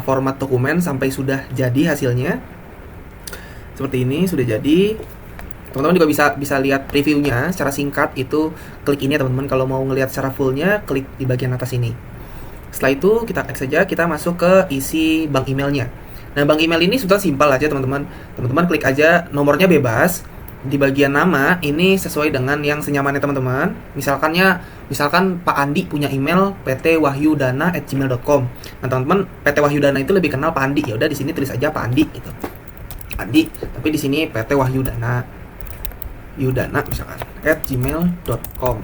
format dokumen sampai sudah jadi hasilnya. Seperti ini sudah jadi. Teman-teman juga bisa lihat previewnya secara singkat, itu klik ini ya teman-teman. Kalau mau ngelihat secara fullnya, klik di bagian atas ini. Setelah itu kita klik saja, kita masuk ke isi bank emailnya. Nah, bank email ini sudah simpel aja teman-teman. Teman-teman klik aja, nomornya bebas. Di bagian nama ini sesuai dengan yang senyamannya teman-teman. Misalkan Pak Andi punya email ptwahyudana@gmail.com. Nah, teman-teman, PT Wahyudana itu lebih kenal Pak Andi. Ya udah di sini tulis aja Pak Andi gitu. Andi, tapi di sini PT Wahyudana misalkan @gmail.com.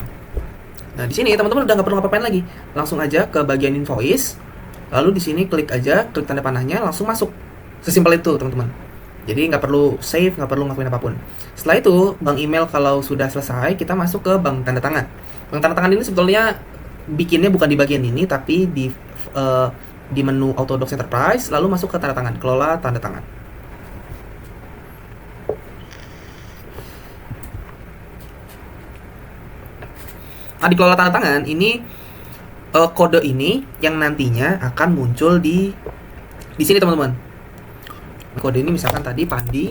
Nah, di sini teman-teman udah nggak perlu ngapain lagi. Langsung aja ke bagian invoice. Lalu di sini klik tanda panahnya, langsung masuk. Sesimpel itu, teman-teman. Jadi nggak perlu save, nggak perlu ngakuin apapun. Setelah itu, bank email kalau sudah selesai, kita masuk ke bank tanda tangan. Bank tanda tangan ini sebetulnya bikinnya bukan di bagian ini, tapi di menu Autodocs Enterprise, lalu masuk ke tanda tangan, kelola tanda tangan. Nah, di kelola tanda tangan ini kode ini yang nantinya akan muncul di sini teman-teman. Kode ini misalkan tadi Pandi,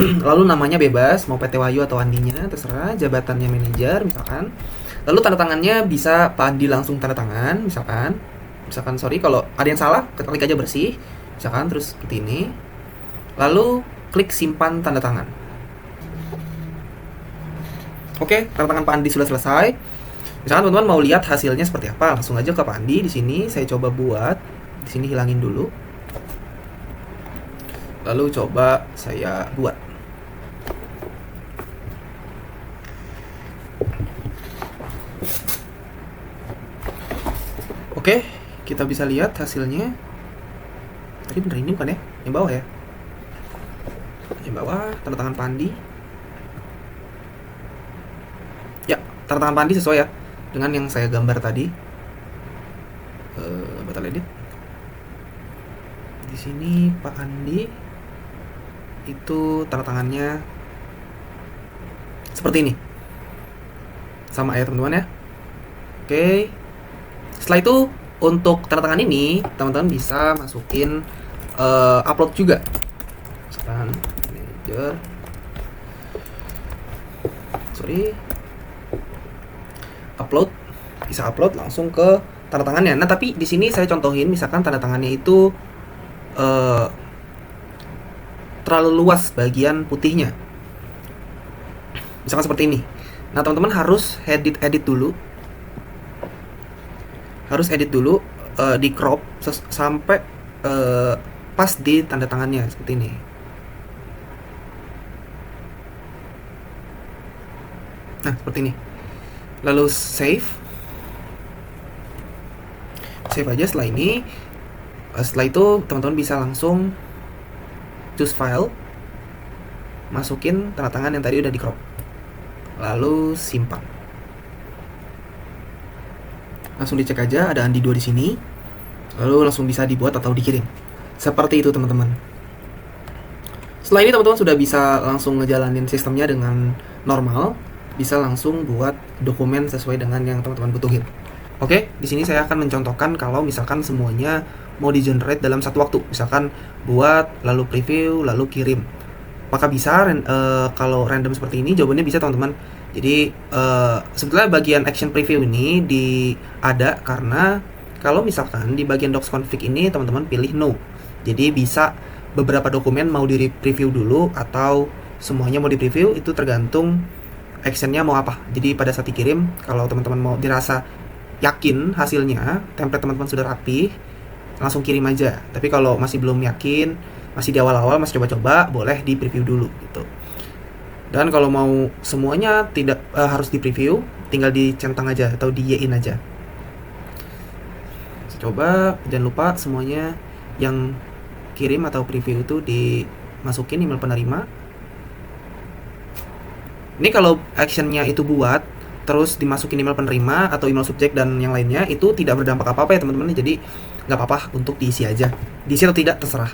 lalu namanya bebas, mau PT Wahyu atau Andinya, terserah, jabatannya manajer misalkan. Lalu tanda tangannya bisa Pandi langsung tanda tangan, misalkan sorry kalau ada yang salah, klik aja bersih, misalkan terus seperti ini. Lalu klik simpan tanda tangan. Oke, tanda tangan Pak Andi sudah selesai. Misalkan teman-teman mau lihat hasilnya seperti apa, langsung aja ke Pak Andi. Di sini saya coba buat, di sini hilangin dulu. Lalu coba saya buat. Oke, kita bisa lihat hasilnya. Tadi bener ini bukan ya? Yang bawah ya? Yang bawah, tanda tangan Pandi. Ya, tanda tangan Pandi sesuai ya dengan yang saya gambar tadi. Batal edit. Di sini Pak Andi itu tanda tangannya seperti ini, sama ya teman-teman ya. Oke, setelah itu untuk tanda tangan ini teman-teman bisa masukin upload juga, misalkan manager, upload, bisa upload langsung ke tanda tangannya. Nah, tapi di sini saya contohin misalkan tanda tangannya itu terlalu luas bagian putihnya, misalkan seperti ini. Nah, teman-teman harus edit dulu, di crop sampai pas di tanda tangannya seperti ini. Nah, seperti ini. Lalu save aja. Setelah itu teman-teman bisa langsung choose file, masukin tanda tangan yang tadi udah di crop, lalu simpan. Langsung dicek aja ada Andi 2 di sini, lalu langsung bisa dibuat atau dikirim. Seperti itu teman-teman. Setelah ini teman-teman sudah bisa langsung ngejalanin sistemnya dengan normal, bisa langsung buat dokumen sesuai dengan yang teman-teman butuhin. Oke, di sini saya akan mencontohkan kalau misalkan semuanya mau di-generate dalam satu waktu. Misalkan buat, lalu preview, lalu kirim. Apakah bisa kalau random seperti ini? Jawabannya bisa teman-teman. Jadi sebetulnya bagian action preview ini ada karena kalau misalkan di bagian docs config ini teman-teman pilih no. Jadi bisa beberapa dokumen mau di-preview dulu atau semuanya mau di-preview, itu tergantung actionnya mau apa. Jadi pada saat dikirim, kalau teman-teman mau dirasa yakin hasilnya, template teman-teman sudah rapi, langsung kirim aja. Tapi kalau masih belum yakin, masih di awal-awal, masih coba-coba, boleh di preview dulu gitu. Dan kalau mau semuanya tidak harus di preview, tinggal dicentang aja atau di y-in aja. Coba jangan lupa semuanya yang kirim atau preview itu dimasukin email penerima. Ini kalau actionnya itu buat terus dimasukin email penerima atau email subjek dan yang lainnya, itu tidak berdampak apa-apa ya teman-teman. Jadi nggak apa-apa untuk diisi aja, diisi atau tidak terserah.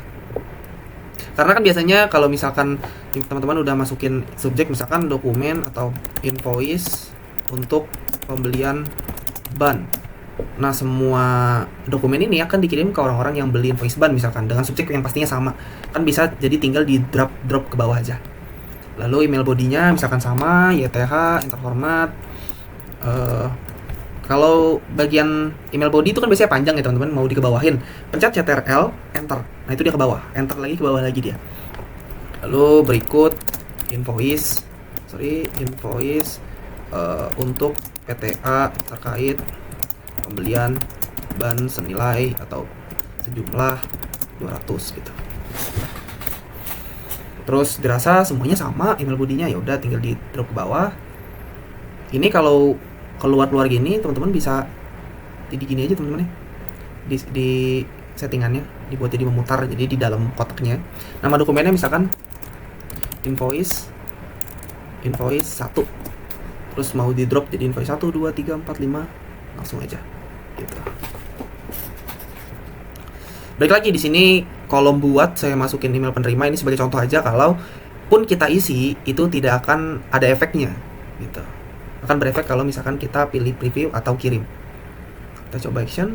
Karena kan biasanya kalau misalkan teman-teman udah masukin subjek, misalkan dokumen atau invoice untuk pembelian ban, Nah, semua dokumen ini akan dikirim ke orang-orang yang beli invoice ban misalkan dengan subjek yang pastinya sama. Kan bisa jadi tinggal di drop ke bawah aja. Lalu email bodinya misalkan sama, YTH, enter format. Kalau bagian email body itu kan biasanya panjang ya teman-teman, mau dikebawahin, pencet CTRL, enter. Nah, itu dia ke bawah, enter lagi ke bawah lagi dia. Lalu berikut invoice untuk PTA terkait pembelian ban senilai atau sejumlah 200 gitu. Terus dirasa semuanya sama email bodinya, ya udah tinggal di drop ke bawah. Ini kalau keluar gini teman-teman bisa di gini aja teman-teman ya. Di settingannya dibuat jadi memutar, jadi di dalam kotaknya. Nama dokumennya misalkan invoice 1. Terus mau di drop jadi invoice 1, 2, 3, 4, 5, langsung aja gitu. Balik lagi di sini kolom buat saya masukin email penerima ini sebagai contoh aja, kalau pun kita isi itu tidak akan ada efeknya gitu. Akan berefek kalau misalkan kita pilih preview atau kirim. Kita coba action.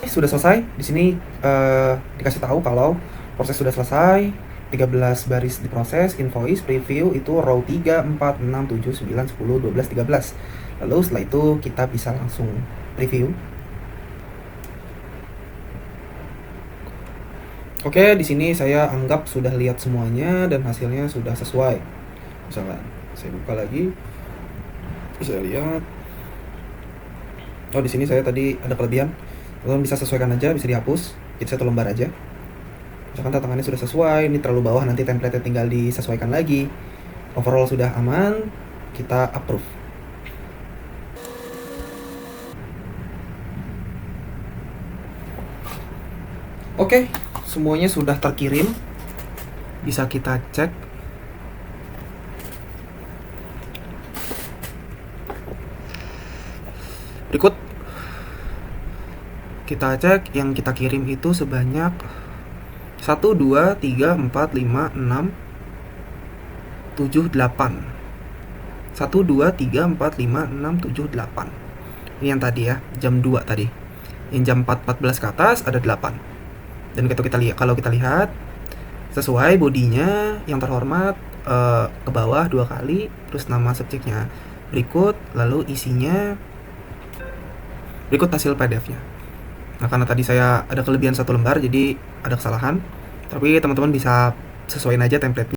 Sudah selesai. Di sini dikasih tahu kalau proses sudah selesai. 13 baris diproses, invoice, preview itu row 3, 4, 6, 7, 9, 10, 12, 13. Lalu setelah itu kita bisa langsung preview. Oke, di sini saya anggap sudah lihat semuanya dan hasilnya sudah sesuai. Misalkan saya buka lagi, saya lihat. Oh, di sini saya tadi ada kelebihan. Teman-teman bisa sesuaikan aja, bisa dihapus. Jadi satu lembar aja. Misalkan tantangannya sudah sesuai, ini terlalu bawah, nanti template-nya tinggal disesuaikan lagi. Overall sudah aman, kita approve. Oke, semuanya sudah terkirim. Bisa kita cek. Berikut kita cek yang kita kirim itu sebanyak 1, 2, 3, 4, 5, 6, 7, 8. 1, 2, 3, 4, 5, 6, 7, 8. Ini yang tadi ya, jam 2 tadi. Yang jam 4.14 ke atas ada 8. Dan kalau kita lihat sesuai bodinya yang terhormat ke bawah 2 kali, terus nama subjeknya berikut, lalu isinya berikut hasil PDF-nya. Nah, karena tadi saya ada kelebihan 1 lembar jadi ada kesalahan, tapi teman-teman bisa sesuaiin aja template-nya.